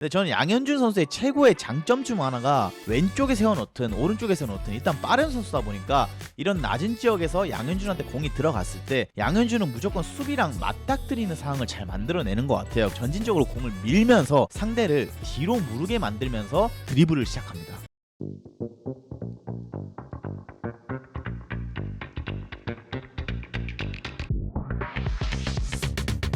근데 저는 양현준 선수의 최고의 장점 중 하나가 왼쪽에 세워놓든 오른쪽에 세워놓든 일단 빠른 선수다 보니까 이런 낮은 지역에서 양현준한테 공이 들어갔을 때 양현준은 무조건 수비랑 맞닥뜨리는 상황을 잘 만들어내는 것 같아요. 전진적으로 공을 밀면서 상대를 뒤로 무르게 만들면서 드리블을 시작합니다.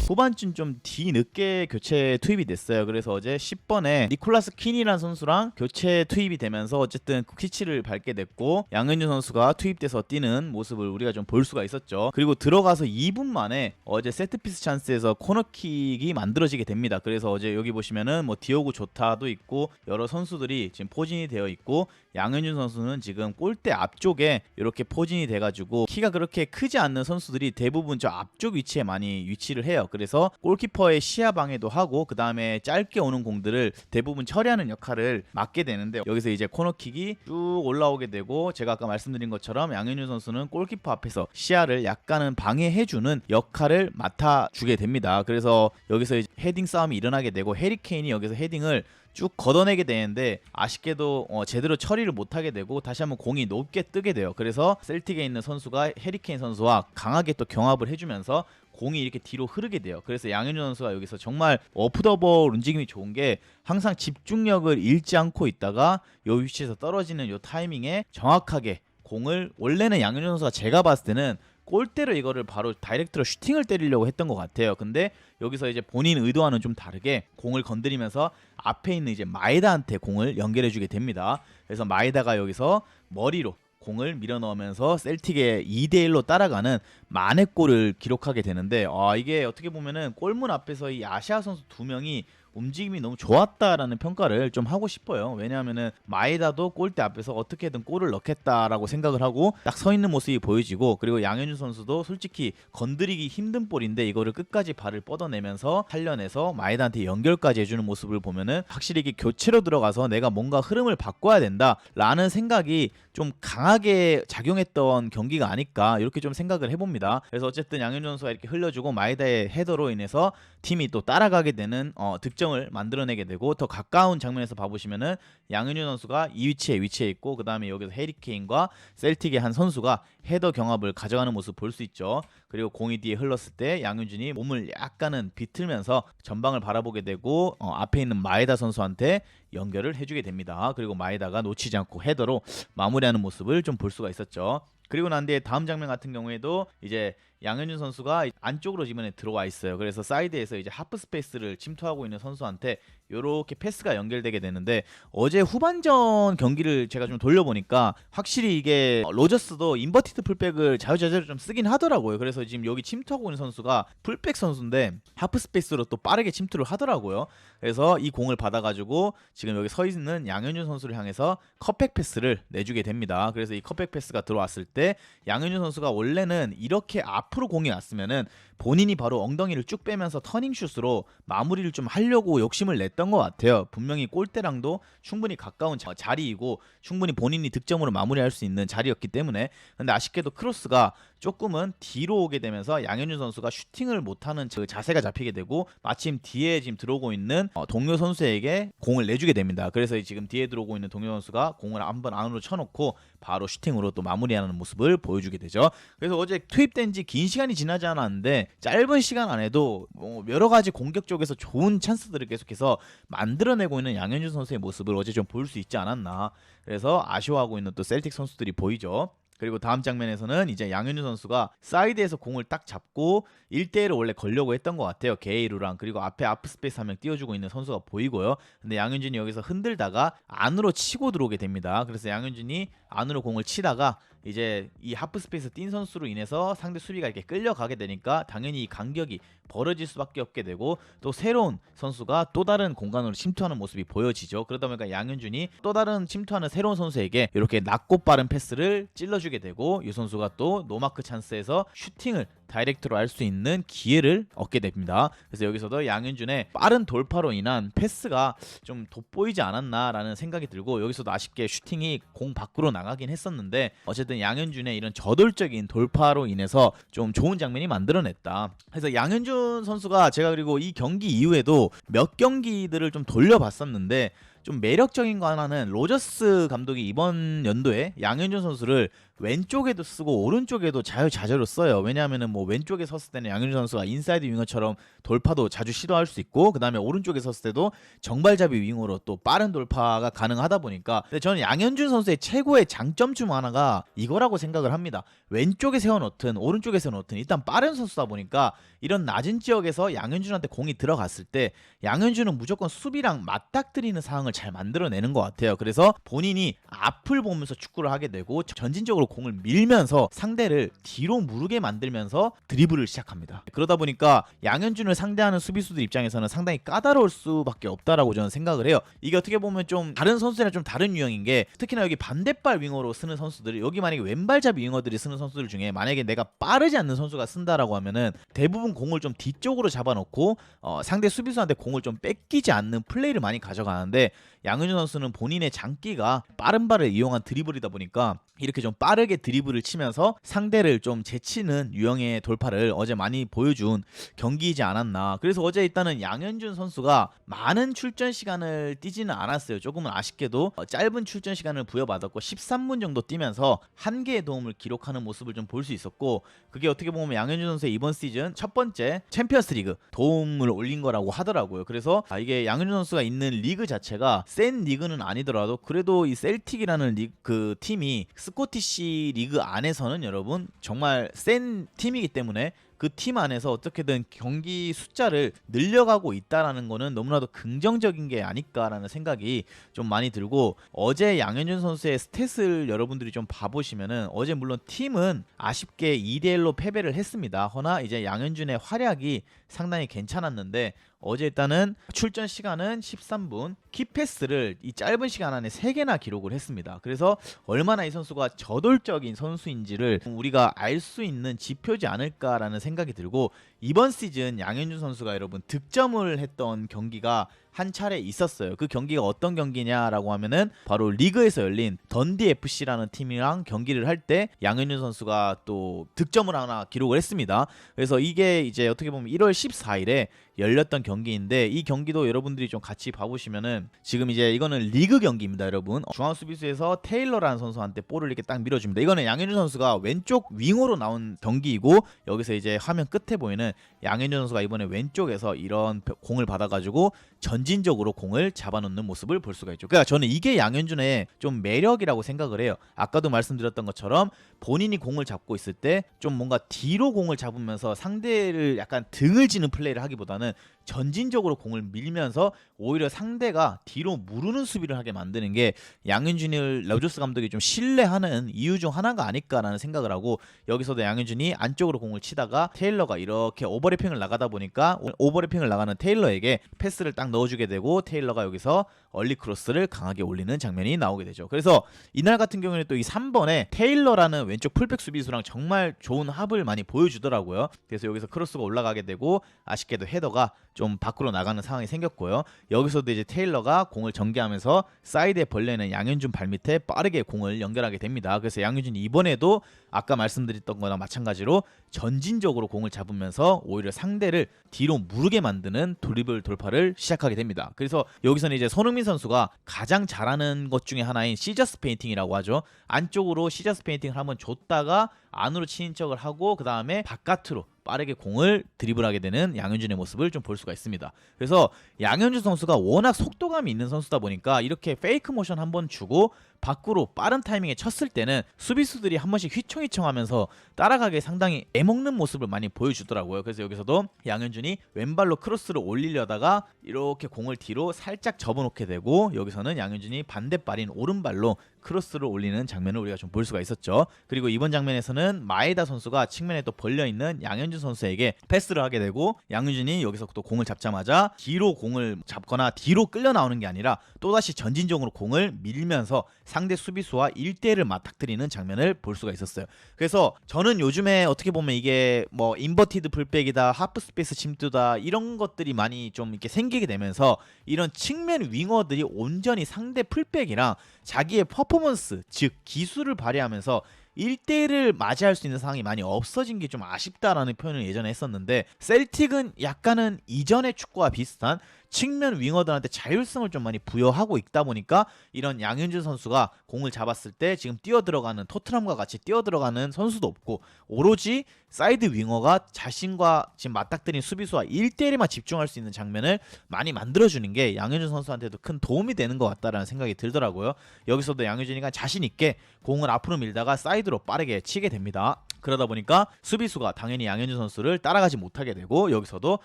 후반쯤 좀 뒤늦게 교체 투입이 됐어요. 그래서 어제 10번에 니콜라스 퀸이라는 선수랑 교체 투입이 되면서 어쨌든 피치를 밟게 됐고 양현준 선수가 투입돼서 뛰는 모습을 우리가 좀 볼 수가 있었죠. 그리고 들어가서 2분 만에 어제 세트피스 찬스에서 코너킥이 만들어지게 됩니다. 그래서 어제 여기 보시면은 뭐 디오고 조타도 있고 여러 선수들이 지금 포진이 되어 있고 양현준 선수는 지금 골대 앞쪽에 이렇게 포진이 돼가지고 키가 그렇게 크지 않는 선수들이 대부분 저 앞쪽 위치에 많이 위치를 해요. 그래서 골키퍼의 시야 방해도 하고 그 다음에 짧게 오는 공들을 대부분 처리하는 역할을 맡게 되는데 여기서 이제 코너킥이 쭉 올라오게 되고 제가 아까 말씀드린 것처럼 양현준 선수는 골키퍼 앞에서 시야를 약간은 방해해주는 역할을 맡아주게 됩니다. 그래서 여기서 이제 헤딩 싸움이 일어나게 되고 해리케인이 여기서 헤딩을 쭉 걷어내게 되는데 아쉽게도 제대로 처리를 못하게 되고 다시 한번 공이 높게 뜨게 돼요. 그래서 셀틱에 있는 선수가 해리케인 선수와 강하게 또 경합을 해주면서 공이 이렇게 뒤로 흐르게 돼요. 그래서 양현준 선수가 여기서 정말 오프 더 볼 움직임이 좋은 게 항상 집중력을 잃지 않고 있다가 이 위치에서 떨어지는 이 타이밍에 정확하게 공을 원래는 양현준 선수가 제가 봤을 때는 골대로 이거를 바로 다이렉트로 슈팅을 때리려고 했던 것 같아요. 근데 여기서 이제 본인 의도와는 좀 다르게 공을 건드리면서 앞에 있는 이제 마에다한테 공을 연결해주게 됩니다. 그래서 마에다가 여기서 머리로 공을 밀어 넣으면서 셀틱의 2대1로 따라가는 만회골을 기록하게 되는데 이게 어떻게 보면은 골문 앞에서 이 아시아 선수 두 명이 움직임이 너무 좋았다라는 평가를 좀 하고 싶어요. 왜냐하면은 마에다도 골대 앞에서 어떻게든 골을 넣겠다라고 생각을 하고 딱 서 있는 모습이 보여지고 그리고 양현준 선수도 솔직히 건드리기 힘든 볼인데 이거를 끝까지 발을 뻗어내면서 살려내서 마에다한테 연결까지 해주는 모습을 보면은 확실히 이게 교체로 들어가서 내가 뭔가 흐름을 바꿔야 된다라는 생각이 좀 강하게 작용했던 경기가 아닐까 이렇게 좀 생각을 해봅니다. 그래서 어쨌든 양현준 선수가 이렇게 흘려주고 마에다의 헤더로 인해서 팀이 또 따라가게 되는 득점을 만들어내게 되고 더 가까운 장면에서 봐보시면은 양현준 선수가 이 위치에 있고 그 다음에 여기서 해리케인과 셀틱의 한 선수가 헤더 경합을 가져가는 모습 볼 수 있죠. 그리고 공이 뒤에 흘렀을 때 양현준이 몸을 약간은 비틀면서 전방을 바라보게 되고 앞에 있는 마에다 선수한테 연결을 해주게 됩니다. 그리고 마에다가 놓치지 않고 헤더로 마무리하는 모습을 좀 볼 수가 있었죠. 그리고 난 뒤에 다음 장면 같은 경우에도 이제 양현준 선수가 안쪽으로 이번에 들어와 있어요. 그래서 사이드에서 이제 하프 스페이스를 침투하고 있는 선수한테 요렇게 패스가 연결되게 되는데 어제 후반전 경기를 제가 좀 돌려보니까 확실히 이게 로저스도 인버티드 풀백을 자유자재로 좀 쓰긴 하더라고요. 그래서 지금 여기 침투하고 있는 선수가 풀백 선수인데 하프 스페이스로 또 빠르게 침투를 하더라고요. 그래서 이 공을 받아가지고 지금 여기 서 있는 양현준 선수를 향해서 컷백 패스를 내주게 됩니다. 그래서 이 컷백 패스가 들어왔을 때 양현준 선수가 원래는 이렇게 앞으로 공이 왔으면은 본인이 바로 엉덩이를 쭉 빼면서 터닝슛으로 마무리를 좀 하려고 욕심을 냈던 것 같아요. 분명히 골대랑도 충분히 가까운 자리이고 충분히 본인이 득점으로 마무리할 수 있는 자리였기 때문에 근데 아쉽게도 크로스가 조금은 뒤로 오게 되면서 양현준 선수가 슈팅을 못하는 그 자세가 잡히게 되고 마침 뒤에 지금 들어오고 있는 동료 선수에게 공을 내주게 됩니다. 그래서 지금 뒤에 들어오고 있는 동료 선수가 공을 한번 안으로 쳐놓고 바로 슈팅으로 또 마무리하는 모습을 보여주게 되죠. 그래서 어제 투입된 지 긴 시간이 지나지 않았는데 짧은 시간 안에도 여러 가지 공격 쪽에서 좋은 찬스들을 계속해서 만들어내고 있는 양현준 선수의 모습을 어제 좀 볼 수 있지 않았나. 그래서 아쉬워하고 있는 또 셀틱 선수들이 보이죠. 그리고 다음 장면에서는 이제 양현준 선수가 사이드에서 공을 딱 잡고 1대1을 원래 걸려고 했던 것 같아요. 게이루랑 그리고 앞에 아프스페이스 한 명 띄워주고 있는 선수가 보이고요. 근데 양현준이 여기서 흔들다가 안으로 치고 들어오게 됩니다. 그래서 양현준이 안으로 공을 치다가 이제 이 하프스페이스 뛴 선수로 인해서 상대 수비가 이렇게 끌려가게 되니까 당연히 이 간격이 벌어질 수밖에 없게 되고 또 새로운 선수가 또 다른 공간으로 침투하는 모습이 보여지죠. 그러다 보니까 양현준이 또 다른 침투하는 새로운 선수에게 이렇게 낮고 빠른 패스를 찔러주게 되고 이 선수가 또 노마크 찬스에서 슈팅을 다이렉트로 할 수 있는 기회를 얻게 됩니다. 그래서 여기서도 양현준의 빠른 돌파로 인한 패스가 좀 돋보이지 않았나라는 생각이 들고, 여기서도 아쉽게 슈팅이 공 밖으로 나가긴 했었는데 어쨌든 양현준의 이런 저돌적인 돌파로 인해서 좀 좋은 장면이 만들어냈다. 그래서 양현준 선수가 제가 그리고 이 경기 이후에도 몇 경기들을 좀 돌려봤었는데 좀 매력적인 거 하나는 로저스 감독이 이번 연도에 양현준 선수를 왼쪽에도 쓰고 오른쪽에도 자유자재로 써요. 왜냐하면은 뭐 왼쪽에 섰을 때는 양현준 선수가 인사이드 윙어처럼 돌파도 자주 시도할 수 있고, 그 다음에 오른쪽에 섰을 때도 정발잡이 윙어로 또 빠른 돌파가 가능하다 보니까, 근데 저는 양현준 선수의 최고의 장점 중 하나가 이거라고 생각을 합니다. 왼쪽에 세워놓든 오른쪽에 세워놓든 일단 빠른 선수다 보니까 이런 낮은 지역에서 양현준한테 공이 들어갔을 때 양현준은 무조건 수비랑 맞닥뜨리는 상황을 잘 만들어내는 것 같아요. 그래서 본인이 앞을 보면서 축구를 하게 되고 전진적으로 공을 밀면서 상대를 뒤로 무르게 만들면서 드리블을 시작합니다. 그러다 보니까 양현준을 상대하는 수비수들 입장에서는 상당히 까다로울 수밖에 없다라고 저는 생각을 해요. 이게 어떻게 보면 좀 다른 선수들이랑 좀 다른 유형인 게, 특히나 여기 반대발 윙어로 쓰는 선수들, 여기 만약에 왼발잡이 윙어들이 쓰는 선수들 중에 만약에 내가 빠르지 않는 선수가 쓴다라고 하면은 대부분 공을 좀 뒤쪽으로 잡아놓고 상대 수비수한테 공을 좀 뺏기지 않는 플레이를 많이 가져가는데, 양현준 선수는 본인의 장기가 빠른 발을 이용한 드리블이다 보니까 이렇게 좀 빠르게 드리블을 치면서 상대를 좀 제치는 유형의 돌파를 어제 많이 보여준 경기이지 않았나. 그래서 어제 일단은 양현준 선수가 많은 출전 시간을 뛰지는 않았어요. 조금은 아쉽게도 짧은 출전 시간을 부여받았고 13분 정도 뛰면서 한 개의 도움을 기록하는 모습을 좀 볼 수 있었고, 그게 어떻게 보면 양현준 선수의 이번 시즌 첫 번째 챔피언스 리그 도움을 올린 거라고 하더라고요. 그래서 이게 양현준 선수가 있는 리그 자체가 센 리그는 아니더라도 그래도 이 셀틱이라는 그 팀이 스코티시 리그 안에서는 여러분 정말 센 팀이기 때문에 그 팀 안에서 어떻게든 경기 숫자를 늘려가고 있다라는 거는 너무나도 긍정적인 게 아닐까라는 생각이 좀 많이 들고, 어제 양현준 선수의 스탯을 여러분들이 좀 봐보시면은 어제 물론 팀은 아쉽게 2대1로 패배를 했습니다. 허나 이제 양현준의 활약이 상당히 괜찮았는데 어제 일단은 출전 시간은 13분, 키패스를 이 짧은 시간 안에 3개나 기록을 했습니다. 그래서 얼마나 이 선수가 저돌적인 선수인지를 우리가 알 수 있는 지표지 않을까라는 생각이 들고, 이번 시즌 양현준 선수가 여러분 득점을 했던 경기가 한 차례 있었어요. 그 경기가 어떤 경기냐라고 하면은 바로 리그에서 열린 던디 FC라는 팀이랑 경기를 할 때 양현준 선수가 또 득점을 하나 기록을 했습니다. 그래서 이게 이제 어떻게 보면 1월 14일에 열렸던 경기인데, 이 경기도 여러분들이 좀 같이 봐보시면은 지금 이제 이거는 리그 경기입니다. 여러분 중앙 수비수에서 테일러라는 선수한테 볼을 이렇게 딱 밀어줍니다. 이거는 양현준 선수가 왼쪽 윙어로 나온 경기이고, 여기서 이제 화면 끝에 보이는 양현준 선수가 이번에 왼쪽에서 이런 공을 받아가지고 전진적으로 공을 잡아놓는 모습을 볼 수가 있죠. 그러니까 저는 이게 양현준의 좀 매력이라고 생각을 해요. 아까도 말씀드렸던 것처럼 본인이 공을 잡고 있을 때 좀 뭔가 뒤로 공을 잡으면서 상대를 약간 등을 지는 플레이를 하기보다는 전진적으로 공을 밀면서 오히려 상대가 뒤로 무르는 수비를 하게 만드는 게 양현준을 러저스 감독이 좀 신뢰하는 이유 중 하나가 아닐까라는 생각을 하고, 여기서도 양현준이 안쪽으로 공을 치다가 테일러가 이렇게 오버래핑을 나가다 보니까 오버래핑을 나가는 테일러에게 패스를 딱 넣어주게 되고, 테일러가 여기서 얼리 크로스를 강하게 올리는 장면이 나오게 되죠. 그래서 이날 같은 경우에는 또 이 3번에 테일러라는 왼쪽 풀백 수비수랑 정말 좋은 합을 많이 보여주더라고요. 그래서 여기서 크로스가 올라가게 되고 아쉽게도 헤더가 좀 밖으로 나가는 상황이 생겼고요. 여기서도 이제 테일러가 공을 전개하면서 사이드에 벌려있는 양현준 발밑에 빠르게 공을 연결하게 됩니다. 그래서 양현준이 이번에도 아까 말씀드렸던 거랑 마찬가지로 전진적으로 공을 잡으면서 오히려 상대를 뒤로 무르게 만드는 드리블 돌파를 시작하게 됩니다. 그래서 여기서는 이제 손흥민 선수가 가장 잘하는 것 중에 하나인 시저스 페인팅이라고 하죠. 안쪽으로 시저스 페인팅을 한번 줬다가 안으로 치는 척을 하고 그 다음에 바깥으로 빠르게 공을 드리블하게 되는 양현준의 모습을 좀 볼 수가 있습니다. 그래서 양현준 선수가 워낙 속도감이 있는 선수다 보니까 이렇게 페이크 모션 한번 주고 밖으로 빠른 타이밍에 쳤을 때는 수비수들이 한 번씩 휘청휘청하면서 따라가기 상당히 애먹는 모습을 많이 보여주더라고요. 그래서 여기서도 양현준이 왼발로 크로스를 올리려다가 이렇게 공을 뒤로 살짝 접어놓게 되고, 여기서는 양현준이 반대발인 오른발로 크로스를 올리는 장면을 우리가 좀 볼 수가 있었죠. 그리고 이번 장면에서는 마에다 선수가 측면에 또 벌려있는 양현준 선수에게 패스를 하게 되고 양현준이 여기서 또 공을 잡자마자 뒤로 공을 잡거나 뒤로 끌려 나오는 게 아니라 또다시 전진적으로 공을 밀면서 상대 수비수와 1대1을 맞닥뜨리는 장면을 볼 수가 있었어요. 그래서 저는 요즘에 어떻게 보면 이게 뭐 인버티드 풀백이다, 하프 스페이스 침투다 이런 것들이 많이 좀 이렇게 생기게 되면서 이런 측면 윙어들이 온전히 상대 풀백이랑 자기의 퍼포먼스, 즉 기술을 발휘하면서 1대1을 맞이할 수 있는 상황이 많이 없어진 게 좀 아쉽다라는 표현을 예전에 했었는데, 셀틱은 약간은 이전의 축구와 비슷한 측면 윙어들한테 자율성을 좀 많이 부여하고 있다 보니까 이런 양현준 선수가 공을 잡았을 때 지금 뛰어들어가는, 토트넘과 같이 뛰어들어가는 선수도 없고 오로지 사이드 윙어가 자신과 지금 맞닥뜨린 수비수와 1대1에만 집중할 수 있는 장면을 많이 만들어주는 게 양현준 선수한테도 큰 도움이 되는 것 같다라는 생각이 들더라고요. 여기서도 양현준이가 자신있게 공을 앞으로 밀다가 사이드로 빠르게 치게 됩니다. 그러다 보니까 수비수가 당연히 양현준 선수를 따라가지 못하게 되고, 여기서도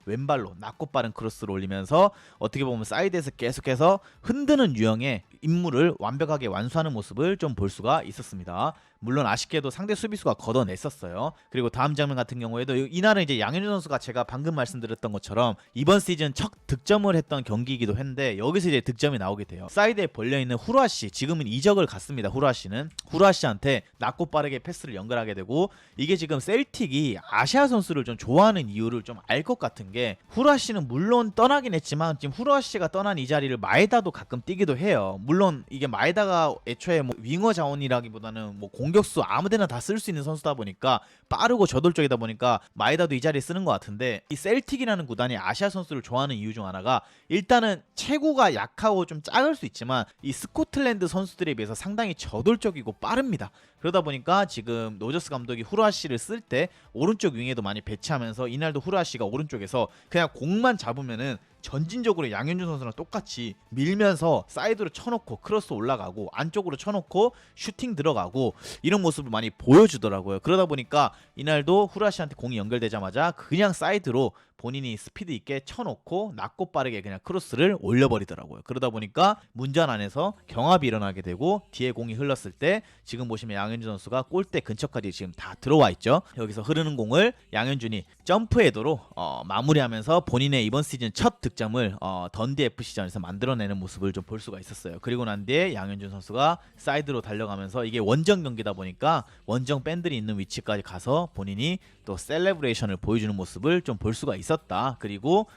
왼발로 낮고 빠른 크로스를 올리면서 어떻게 보면 사이드에서 계속해서 흔드는 유형의 임무를 완벽하게 완수하는 모습을 좀 볼 수가 있었습니다. 물론 아쉽게도 상대 수비수가 걷어냈었어요. 그리고 다음 장면 같은 경우에도 이날은 이제 양현준 선수가 제가 방금 말씀드렸던 것처럼 이번 시즌 첫 득점을 했던 경기이기도 했는데, 여기서 이제 득점이 나오게 돼요. 사이드에 벌려있는 후루아씨, 지금은 이적을 갔습니다. 후루아씨한테 낮고 빠르게 패스를 연결하게 되고, 이게 지금 셀틱이 아시아 선수를 좀 좋아하는 이유를 좀 알 것 같은 게, 후루아씨는 물론 떠나긴 했지만 지금 후루아씨가 떠난 이 자리를 마에다도 가끔 뛰기도 해요. 물론 이게 마에다가 애초에 뭐 윙어 자원이라기보다는 뭐 공격수 아무데나 다 쓸 수 있는 선수다 보니까, 빠르고 저돌적이다 보니까 마에다도 이 자리에 쓰는 것 같은데, 이 셀틱이라는 구단이 아시아 선수를 좋아하는 이유 중 하나가 일단은 체구가 약하고 좀 작을 수 있지만 이 스코틀랜드 선수들에 비해서 상당히 저돌적이고 빠릅니다. 그러다 보니까 지금 노저스 감독이 후루아씨를 쓸 때 오른쪽 윙에도 많이 배치하면서 이날도 후루아씨가 오른쪽에서 그냥 공만 잡으면은 전진적으로 양현준 선수랑 똑같이 밀면서 사이드로 쳐놓고 크로스 올라가고 안쪽으로 쳐놓고 슈팅 들어가고 이런 모습을 많이 보여주더라고요. 그러다 보니까 이날도 후루아씨한테 공이 연결되자마자 그냥 사이드로 본인이 스피드 있게 쳐놓고 낮고 빠르게 그냥 크로스를 올려버리더라고요. 그러다 보니까 문전 안에서 경합이 일어나게 되고, 뒤에 공이 흘렀을 때 지금 보시면 양현준 선수가 골대 근처까지 지금 다 들어와 있죠. 여기서 흐르는 공을 양현준이 점프헤더로 마무리하면서 본인의 이번 시즌 첫 득점을 던디 FC전에서 만들어내는 모습을 좀 볼 수가 있었어요. 그리고 난 뒤에 양현준 선수가 사이드로 달려가면서, 이게 원정 경기다 보니까 원정 팬들이 있는 위치까지 가서 본인이 또 셀레브레이션을 보여주는 모습을 좀 볼 수가 있었다. 그리고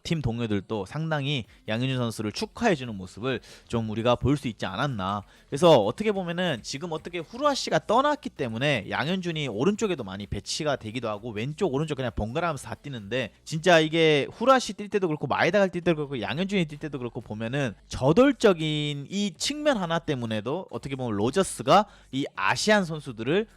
팀 동료들도 상당히 양현준 선수를 축하해주는 모습을 좀 우리가 볼 수 있지 않았나. 그래서 어떻게 보면은 지금 어떻게 후루아씨가 떠났기 때문에 양현준이 오른쪽에도 많이 배치가 되기도 하고 왼쪽 오른쪽 그냥 번갈아가면서 다 뛰는데, 진짜 이게 후루아씨 뛸 때도 그렇고 마에다가 뛸 때도 그렇고 양현준이 뛸 때도 그렇고 보면은 저돌적인 이 측면 하나 때문에도 어떻게 보면 로저스가 이 아시안 선수들을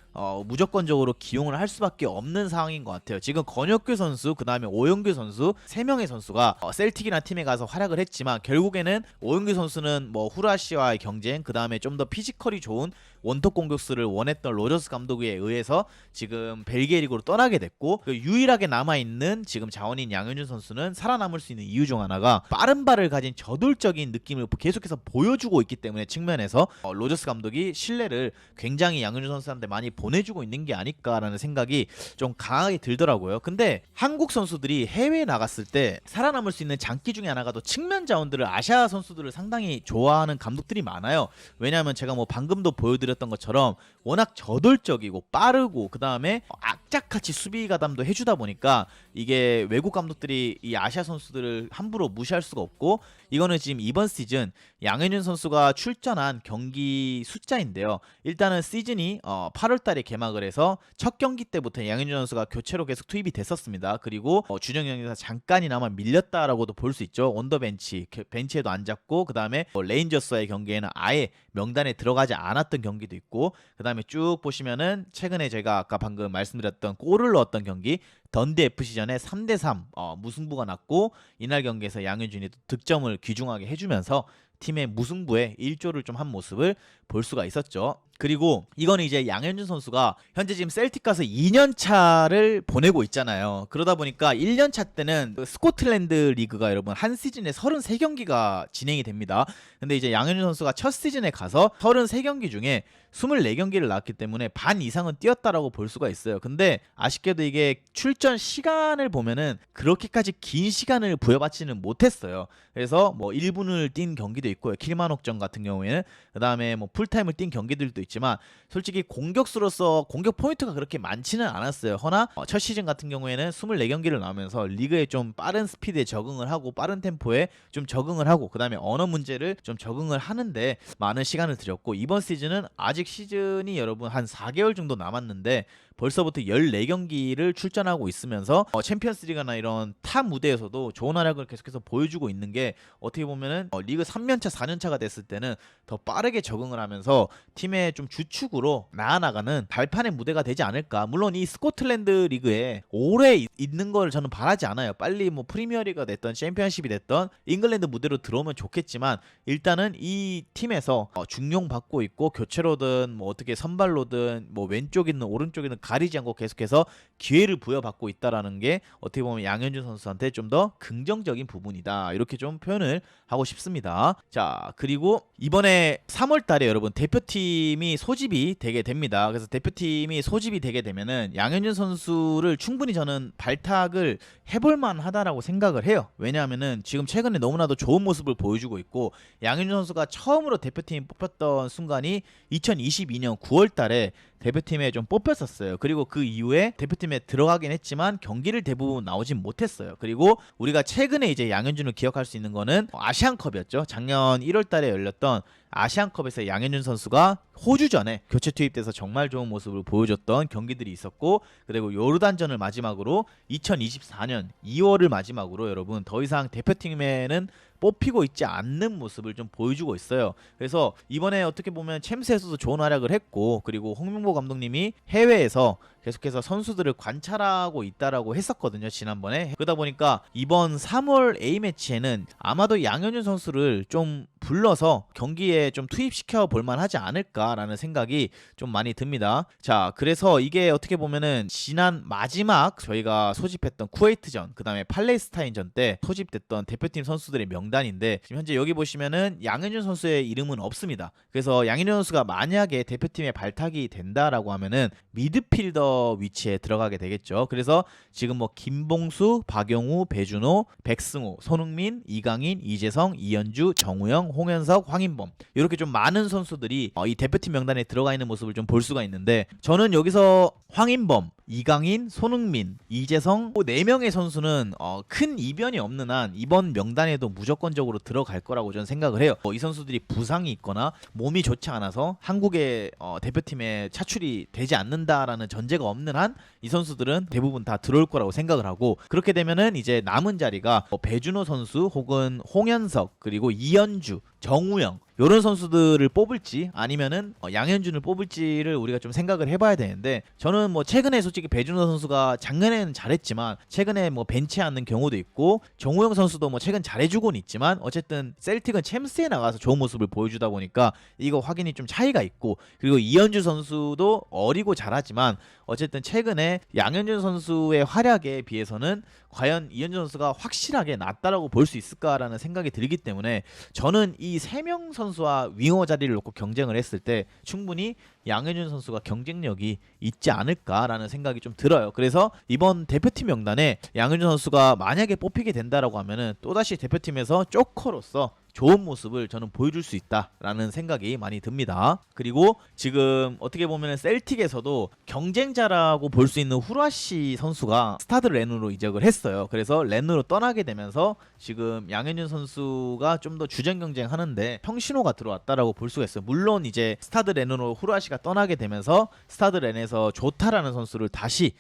무조건적으로 기용을 할 수밖에 없는 상황인 것 같아요. 지금 권혁규 선수, 그 다음에 오영규 선수 3명의 선수가 셀틱이라는 팀에 가서 활약을 했지만, 결국에는 오영규 선수는 뭐 후라시와의 경쟁, 그 다음에 좀 더 피지컬이 좋은 원톱 공격수를 원했던 로저스 감독에 의해서 지금 벨기에 리그로 떠나게 됐고, 그 유일하게 남아있는 지금 자원인 양현준 선수는 살아남을 수 있는 이유 중 하나가 빠른 발을 가진 저돌적인 느낌을 계속해서 보여주고 있기 때문에, 측면에서 로저스 감독이 신뢰를 굉장히 양현준 선수한테 많이 보내주고 있는 게 아닐까라는 생각이 좀 강하게 들더라고요. 근데 한국 선수들이 해외에 나갔을 때 살아남을 수 있는 장기 중에 하나가 또 측면 자원들을, 아시아 선수들을 상당히 좋아하는 감독들이 많아요. 왜냐하면 제가 뭐 방금도 보여드렸던 것처럼 워낙 저돌적이고 빠르고 그 다음에 악착같이 수비 가담도 해주다 보니까 이게 외국 감독들이 이 아시아 선수들을 함부로 무시할 수가 없고, 이거는 지금 이번 시즌 양현준 선수가 출전한 경기 숫자인데요. 일단은 시즌이 8월달에 개막을 해서 첫 경기 때부터 양현준 선수가 교체로 계속 투입이 됐었습니다. 그리고 주전 경기에서 잠깐이나마 밀렸다라고도 볼 수 있죠. 온더벤치, 벤치에도 앉았고, 그 다음에 레인저스와의 경기에는 아예 명단에 들어가지 않았던 경기도 있고, 그 다음에 쭉 보시면은 최근에 제가 아까 방금 말씀드렸던 골을 넣었던 경기 던디 FC전에 3대3 무승부가 났고, 이날 경기에서 양현준이 득점을 귀중하게 해주면서 팀의 무승부에 일조를 좀 한 모습을 볼 수가 있었죠. 그리고 이거는 이제 양현준 선수가 현재 지금 셀틱 가서 2년 차를 보내고 있잖아요. 그러다 보니까 1년 차 때는 그 스코틀랜드 리그가 여러분 한 시즌에 33경기가 진행이 됩니다. 근데 이제 양현준 선수가 첫 시즌에 가서 33경기 중에 24경기를 나왔기 때문에 반 이상은 뛰었다라고 볼 수가 있어요. 근데 아쉽게도 이게 출전 시간을 보면은 그렇게까지 긴 시간을 부여받지는 못했어요. 그래서 뭐 1분을 뛴 경기도 있고요. 킬만옥전 같은 경우에는 그다음에 뭐 풀타임을 뛴 경기들도 있지만 솔직히 공격수로서 공격 포인트가 그렇게 많지는 않았어요. 허나 첫 시즌 같은 경우에는 24경기를 나오면서 리그에 좀 빠른 스피드에 적응을 하고 빠른 템포에 좀 적응을 하고 그다음에 언어 문제를 좀 적응을 하는데 많은 시간을 들였고 이번 시즌은 아직 시즌이 여러분 한 4개월 정도 남았는데 벌써부터 14경기를 출전하고 있으면서 챔피언스리그나 이런 탑 무대에서도 좋은 활약을 계속해서 보여주고 있는 게 어떻게 보면은 리그 3년차 4년차가 됐을 때는 더 빠르게 적응을 하면서 팀의 좀 주축으로 나아나가는 발판의 무대가 되지 않을까. 물론 이 스코틀랜드 리그에 오래 있는 걸 저는 바라지 않아요. 빨리 뭐 프리미어리가 됐던 챔피언십이 됐던 잉글랜드 무대로 들어오면 좋겠지만 일단은 이 팀에서 중용받고 있고 교체로든 뭐 어떻게 선발로든 뭐 왼쪽이든 오른쪽이든 가리지 않고 계속해서 기회를 부여받고 있다라는 게 어떻게 보면 양현준 선수한테 좀 더 긍정적인 부분이다. 이렇게 좀 표현을 하고 싶습니다. 자, 그리고 이번에 3월 달에 여러분 대표팀이 소집이 되게 됩니다. 그래서 대표팀이 소집이 되게 되면은 양현준 선수를 충분히 저는 발탁을 해볼 만하다라고 생각을 해요. 왜냐하면은 지금 최근에 너무나도 좋은 모습을 보여주고 있고 양현준 선수가 처음으로 대표팀 뽑혔던 순간이 2022년 9월 달에 대표팀에 좀 뽑혔었어요. 그리고 그 이후에 대표팀에 들어가긴 했지만 경기를 대부분 나오진 못했어요. 그리고 우리가 최근에 이제 양현준을 기억할 수 있는 거는 아시안컵이었죠. 작년 1월 달에 열렸던 아시안컵에서 양현준 선수가 호주전에 교체 투입돼서 정말 좋은 모습을 보여줬던 경기들이 있었고 그리고 요르단전을 마지막으로 2024년 2월을 마지막으로 여러분 더 이상 대표팀에는 뽑히고 있지 않는 모습을 좀 보여주고 있어요. 그래서 이번에 어떻게 보면 챔스에서도 좋은 활약을 했고 그리고 홍명보 감독님이 해외에서 계속해서 선수들을 관찰하고 있다라고 했었거든요. 지난번에. 그러다 보니까 이번 3월 A매치에는 아마도 양현준 선수를 좀 불러서 경기에 좀 투입시켜 볼만 하지 않을까라는 생각이 좀 많이 듭니다. 자, 그래서 이게 어떻게 보면은 지난 마지막 저희가 소집했던 쿠웨이트전 그 다음에 팔레스타인전 때 소집됐던 대표팀 선수들의 명단인데 지금 현재 여기 보시면은 양현준 선수의 이름은 없습니다. 그래서 양현준 선수가 만약에 대표팀에 발탁이 된다라고 하면은 미드필더 위치에 들어가게 되겠죠. 그래서 지금 뭐 김봉수, 박영우, 배준호, 백승호, 손흥민, 이강인, 이재성, 이현주, 정우영, 홍현석, 황인범 이렇게 좀 많은 선수들이 이 대표팀 명단에 들어가 있는 모습을 좀 볼 수가 있는데 저는 여기서 황인범, 이강인, 손흥민, 이재성 4명의 선수는 큰 이변이 없는 한 이번 명단에도 무조건적으로 들어갈 거라고 저는 생각을 해요. 이 선수들이 부상이 있거나 몸이 좋지 않아서 한국의 대표팀에 차출이 되지 않는다라는 전제가 없는 한 이 선수들은 대부분 다 들어올 거라고 생각을 하고 그렇게 되면은 이제 남은 자리가 배준호 선수 혹은 홍현석 그리고 이현주, 정우영 이런 선수들을 뽑을지 아니면은 양현준을 뽑을지를 우리가 좀 생각을 해봐야 되는데 저는 뭐 최근에 솔직히 배준호 선수가 작년에는 잘했지만 최근에 뭐 벤치하는 경우도 있고 정우영 선수도 뭐 최근 잘해주고는 있지만 어쨌든 셀틱은 챔스에 나가서 좋은 모습을 보여주다 보니까 이거 확인이 좀 차이가 있고 그리고 이현주 선수도 어리고 잘하지만 어쨌든 최근에 양현준 선수의 활약에 비해서는 과연 이현준 선수가 확실하게 낫다라고 볼 수 있을까라는 생각이 들기 때문에 저는 이 3명 선수와 윙어 자리를 놓고 경쟁을 했을 때 충분히 양현준 선수가 경쟁력이 있지 않을까라는 생각이 좀 들어요. 그래서 이번 대표팀 명단에 양현준 선수가 만약에 뽑히게 된다라고 하면은 또다시 대표팀에서 조커로서 좋은 모습을 저는 보여줄 수 있다라는 생각이 많이 듭니다. 그리고 지금 어떻게 보면 셀틱에서도 경쟁자라고 볼 수 있는 후라시 선수가 스타드 렌으로 이적을 했어요. 그래서 렌으로 떠나게 되면서 지금 양현준 선수가 좀 더 주전 경쟁하는데 형신호가 들어왔다라고 볼 수가 있어요. 물론 이제 스타드 렌으로 후라시가 떠나게 되면서 스타드 렌에서 조타라는 선수를 다시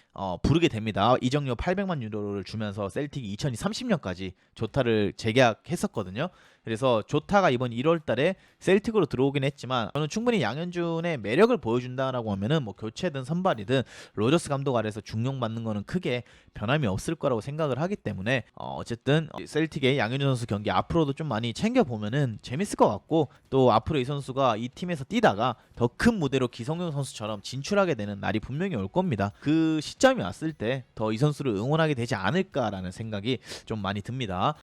부르게 됩니다. 이적료 800만 유로를 주면서 셀틱이 2030년까지 조타를 재계약했었거든요. 그래서 조타가 이번 1월달에 셀틱으로 들어오긴 했지만 저는 충분히 양현준의 매력을 보여준다라고 하면은 뭐 교체든 선발이든 로저스 감독 아래에서 중용받는 거는 크게 변함이 없을 거라고 생각을 하기 때문에 어쨌든 셀틱의 양현준 선수 경기 앞으로도 좀 많이 챙겨보면은 재밌을 것 같고, 또 앞으로 이 선수가 이 팀에서 뛰다가 더 큰 무대로 기성용 선수처럼 진출하게 되는 날이 분명히 올 겁니다. 그 시점이 왔을 때 더 이 선수를 응원하게 되지 않을까라는 생각이 좀 많이 듭니다.